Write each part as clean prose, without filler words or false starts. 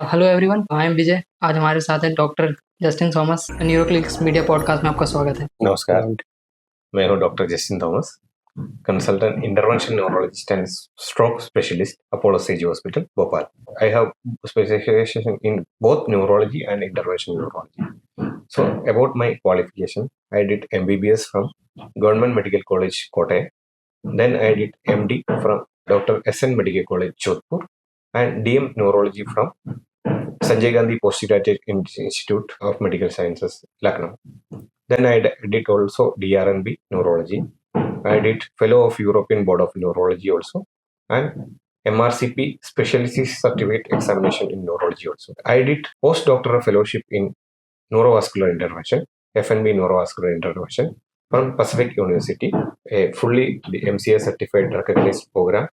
Hello everyone, I am Vijay. आज हमारे साथ है doctor Justin Thomas. Neuroclinics media podcast में आपका स्वागत है। नमस्कार, मैं हूं doctor Justin Thomas, consultant intervention neurologist and stroke specialist, Apollo CG hospital, Bhopal. I have specialization in both neurology and intervention neurology. So about my qualification, I did MBBS from Government Medical College, Kottayam. Then I did MD from Dr. SN Medical College, Jodhpur, and DM Neurology from Sanjay Gandhi Postgraduate Institute of Medical Sciences, Lucknow. Then I did also DRNB Neurology. I did Fellow of European Board of Neurology also, and MRCP Specialty Certificate Examination in Neurology also. I did postdoctoral fellowship in Neurovascular Intervention, FNB Neurovascular Intervention from Pacific University, a fully MCA certified recognized program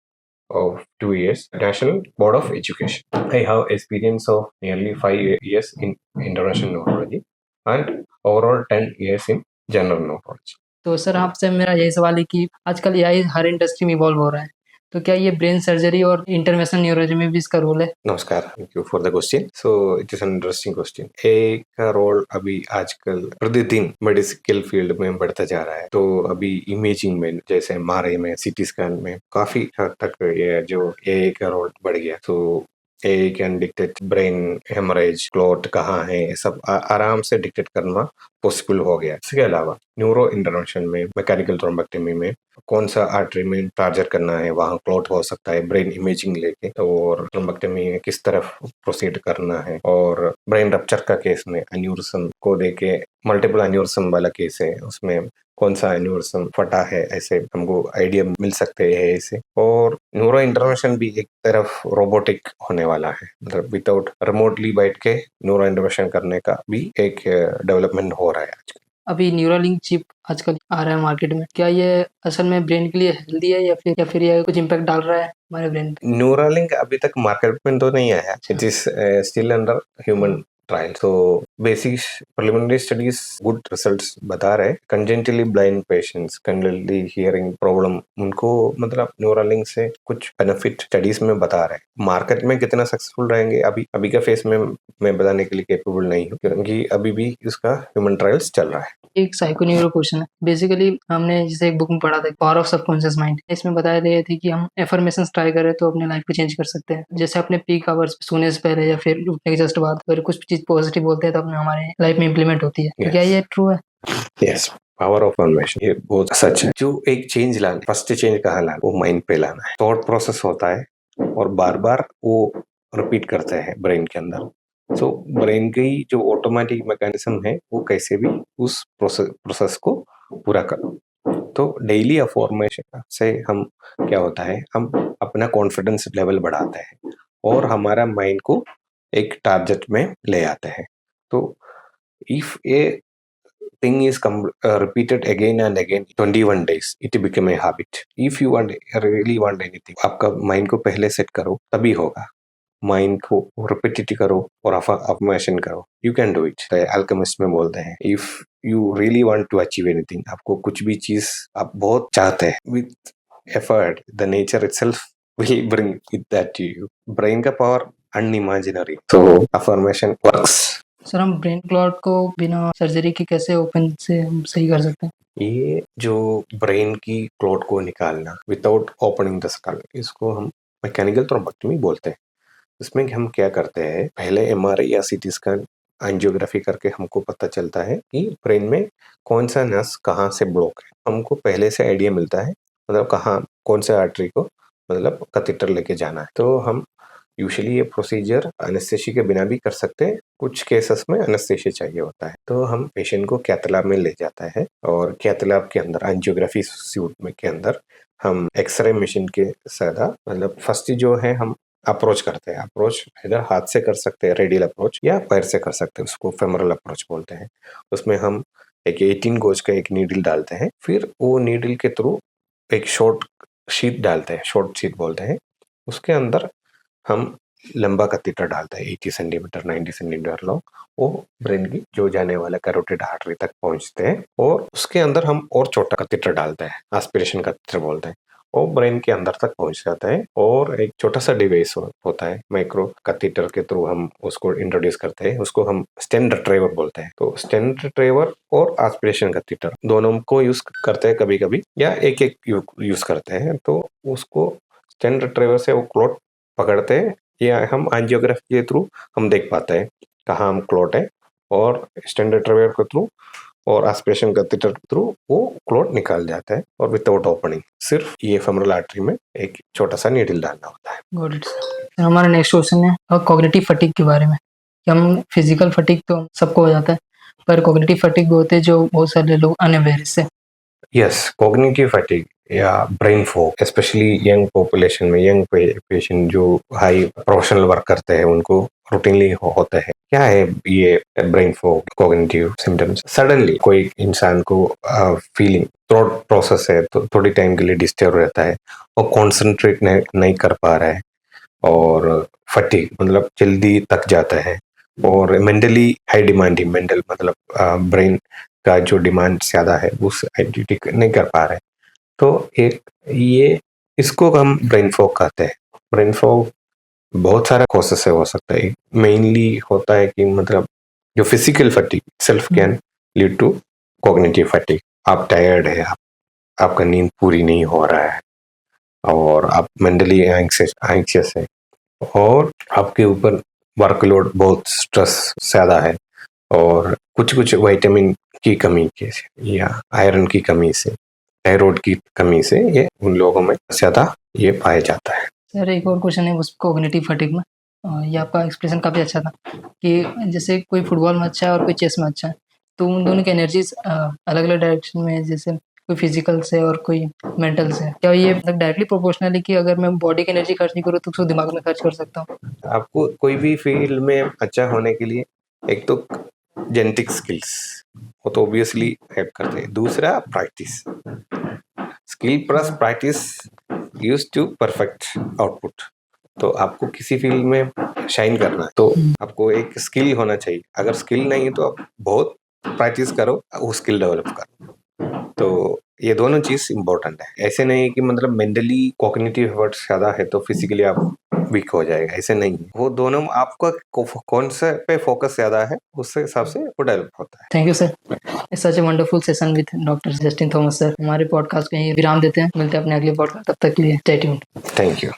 of 2 years, National Board of Education. I have experience of nearly 5 years in interventional neurology and overall 10 years in general neurology. तो sir, आपसे मेरा यही सवाल है कि आजकल AI हर industry में इवॉल्व हो रहा है, तो क्या ये ब्रेन सर्जरी और इंटरवेंशनल न्यूरोलॉजी में भी इसका रोल है? नमस्कार, thank you for the question. So it is an interesting question. AI का रोल अभी आजकल प्रतिदिन मेडिकल फील्ड में बढ़ता जा रहा है. तो अभी इमेजिंग में, जैसे एमआरआई में, सीटी स्कैन में काफी हद तक ये जो ए का रोल बढ़ गया. तो AI can dictate brain haemorrhage, clot कहाँ है, ये सब आराम से डिक्टेट करना पॉसिबल हो गया. इसके अलावा न्यूरो इंटरवेंशन में, मैकेनिकल थ्रोम्बेक्टमी में कौन सा आर्टरी में टारगेट करना है, वहाँ क्लॉट हो सकता है, ब्रेन इमेजिंग लेके, और थ्रोम्बेक्टमी में किस तरफ प्रोसीड करना है, और ब्रेन रप्चर का केस में एन्यूरिज्म को देके मल्टीपल एन्यूरिज्म वाला केस है, उसमें कौन सा एन्यूरिज्म फटा है, ऐसे हमको आइडिया मिल सकते हैं ऐसे. और न्यूरो इंटरवेंशन भी एक तरफ रोबोटिक होने वाला है, मतलब विदाउट रिमोटली बैठ के न्यूरो इंटरवेंशन करने का भी एक डेवलपमेंट हो रहा है आजकल. अभी न्यूरोलिंक चिप आजकल आ रहा है मार्केट में, क्या ये असल में ब्रेन के लिए हेल्दी है या फिर ये कुछ इम्पैक्ट डाल रहा है हमारे ब्रेन पे? न्यूरालिंक अभी तक मार्केट में तो नहीं आया. It is still under human trial. तो basic preliminary studies good results बता रहे. Congenitally blind patients, congenitally hearing problem, उनको मतलब न्यूरालिंक से कुछ बेनिफिट स्टडीज में बता रहे. मार्केट में कितना सक्सेसफुल रहेंगे अभी का फेस में मैं बताने के लिए कैपेबल नहीं हूँ, क्योंकि अभी भी इसका ह्यूमन ट्रायल्स चल रहा है. एक साइको न्यूरो क्वेश्चन है. बेसिकली हमने जैसे एक बुक में पढ़ा था, पावर ऑफ सबकॉन्शियस माइंड. इसमें बताया गया था कि हम एफर्मेशंस ट्राई करें तो अपने लाइफ को चेंज कर सकते हैं. जैसे अपने पीक आवर्स सोने से पहले या फिर उठने के जस्ट बाद अगर कुछ चीज पॉजिटिव बोलते हैं तो अपने हमारे लाइफ में इम्प्लीमेंट होती है. तो क्या ये ट्रू है? यस, पावर ऑफ अफर्मेशन, ये बहुत सच है. जो एक चेंज लाना, फर्स्ट चेंज कहाँ लाना, वो माइंड पे लाना है. थॉट प्रोसेस होता है और बार बार वो रिपीट करते हैं ब्रेन के अंदर. तो ब्रेन की जो ऑटोमेटिक मैकेनिज्म है वो कैसे भी उस प्रोसेस को पूरा करो. तो डेली अफर्मेशन से हम क्या होता है, हम अपना कॉन्फिडेंस लेवल बढ़ाते हैं और हमारा माइंड को एक टारगेट में ले आते हैं. तो if A thing is repeated again and again 21 days, it become a habit. If you really want anything, आपका माइंड को पहले सेट करो तभी होगा. माइंड को रिपीटेटिव करो और अफर्मेशन करो. You can do it. Alchemist में बोलते हैं, if you really want to achieve anything, आपको कुछ भी चीज आप बहुत चाहते हैं, with effort the nature itself will bring it that to you. Brain का पावर अनइमेजिनरी. तो अफर्मेशन वर्क्स. सर, हम ब्रेन क्लॉट को बिना सर्जरी के कैसे ओपन से हम सही कर सकते हैं? ये जो ब्रेन की क्लॉट को निकालना विदाउट ओपनिंग द स्कल, इसको हम मैकेनिकल थ्रोम्बेक्टमी बोलते हैं. इसमें हम क्या करते हैं, पहले एमआरआई या सीटी स्कैन एंजियोग्राफी करके हमको पता चलता है कि ब्रेन में कौन सा नस कहाँ से ब्लॉक है. हमको पहले से आइडिया मिलता है, मतलब कहाँ कौन से आर्टरी को मतलब कैथेटर लेके जाना है. तो हम यूजुअली ये प्रोसीजर एनेस्थेसिया के बिना भी कर सकते हैं. कुछ केसेस में एनेस्थेसिया चाहिए होता है, तो हम पेशेंट को कैथ लैब में ले जाता है और कैथ लैब के अंदर एंजियोग्राफी सूट में के अंदर हम एक्सरे मशीन के साथ, मतलब फर्स्ट जो है हम अप्रोच करते हैं. अप्रोच इधर हाथ से कर सकते हैं, रेडियल अप्रोच, या पैर से कर सकते हैं, उसको फेमोरल अप्रोच बोलते हैं. उसमें हम एक 18 गोज का एक नीडल डालते हैं. फिर वो नीडल के थ्रू एक शॉर्ट शीट डालते हैं, शॉर्ट शीट बोलते हैं. उसके अंदर हम लंबा कैथेटर डालते हैं, 80 सेंटीमीटर 90 सेंटीमीटर लॉन्ग. वो ब्रेन की जो जाने वाला कैरोटिड आर्टरी तक पहुंचते हैं, और उसके अंदर हम और छोटा कैथेटर डालते हैं, एस्पिरेशन कैथेटर बोलते हैं. वो ब्रेन के अंदर तक पहुंच जाता है और एक छोटा सा डिवाइस होता है, माइक्रो कैथेटर के थ्रू हम उसको इंट्रोड्यूस करते हैं, उसको हम स्टेन रिट्रीवर बोलते हैं। तो स्टेन रिट्रीवर और एस्पिरेशन कैथेटर दोनों को यूज करते हैं कभी कभी, या एक एक यूज करते हैं। तो उसको स्टेन रिट्रीवर से वो क्लॉट पकड़ते हैं, या हम एंजियोग्राफी के थ्रू हम देख पाते हैं कहाँ हम क्लॉट है, और स्टेन रिट्रीवर के थ्रू और एस्पिरेशन कैथेटर के थ्रू वो क्लॉट निकाल जाता है, और विदाउट ओपनिंग सिर्फ ये फेमोरल आर्टरी में एक छोटा सा नीडल डालना होता है। Got it sir. हमारा नेक्स्ट क्वेश्चन है कॉग्निटिव फटीग के बारे में, कि हम फिजिकल फटीग तो सबको हो जाता है, पर कॉग्निटिव फटीग भी होते हैं जो बहुत सारे लोग अनअवेयर इससे। यस, कॉग्निटिव फटीग या brain fog, specially young population में, यंग पेशेंट जो हाई प्रोफेशनल वर्क करते हैं उनको रूटीनली होता है। क्या है ये brain fog, cognitive symptoms? Suddenly कोई इंसान को फीलिंग, थॉट प्रोसेस है तो थोड़ी टाइम के लिए डिस्टर्ब रहता है, और कॉन्सेंट्रेट नहीं कर पा रहा है, और फटीग मतलब जल्दी थक जाता है, और मेंटली हाई डिमांडिंग, मेंटल मतलब ब्रेन का जो डिमांड ज्यादा है उस एक्टिविटी नहीं कर पा रहे। तो एक ये इसको हम ब्रेन फॉग कहते हैं। ब्रेन फॉग बहुत सारा कॉजेस से हो सकता है। मेनली होता है कि मतलब जो physical fatigue self can lead to cognitive fatigue. आप टायर्ड है, आपका नींद पूरी नहीं हो रहा है, और आप मेंटली एंग्शियस है, और आपके ऊपर वर्कलोड बहुत स्ट्रेस ज्यादा है, और कुछ कुछ विटामिन की कमी के या आयरन की कमी से, थायराइड की कमी से ये उन लोगों में ज्यादा ये पाया जाता है। सर एक और क्वेश्चन है उस कॉग्निटिव फटीग में, ये आपका एक्सप्रेशन काफ़ी अच्छा था कि जैसे कोई फुटबॉल में अच्छा है और कोई चेस में अच्छा है, तो उन दोनों की एनर्जीज अलग अलग डायरेक्शन में है, जैसे कोई फिजिकल से और कोई मेंटल से। क्या ये मतलब डायरेक्टली प्रोपोर्शनल है कि अगर मैं बॉडी की एनर्जी खर्च नहीं करूँ तो उसको दिमाग में खर्च कर सकता हूँ? आपको कोई भी फील्ड में अच्छा होने के लिए एक तो जेनेटिक स्किल्स वो तो ऑब्वियसली हेल्प करते हैं, दूसरा practice, skill plus practice use to perfect output. तो आपको किसी फील्ड में शाइन करना है तो आपको एक स्किल होना चाहिए। अगर स्किल नहीं है तो आप बहुत प्रैक्टिस करो, वो स्किल डेवलप करो। तो ये दोनों चीज इम्पोर्टेंट है। ऐसे नहीं कि मतलब मेंटली कॉग्निटिव एफर्ट्स ज्यादा है तो फिजिकली आप वीक हो जाएगा, ऐसे नहीं है। वो दोनों आपका कौन से पे फोकस ज्यादा है उससे हिसाब से वो डेवलप होता है। Thank you sir, it's such a wonderful session with doctor Justin Thomas sir. हमारे पॉडकास्ट को यहीं विराम देते हैं, मिलते हैं अपने अगले पॉडकास्ट, तब तक के लिए स्टे ट्यून्ड। Thank you.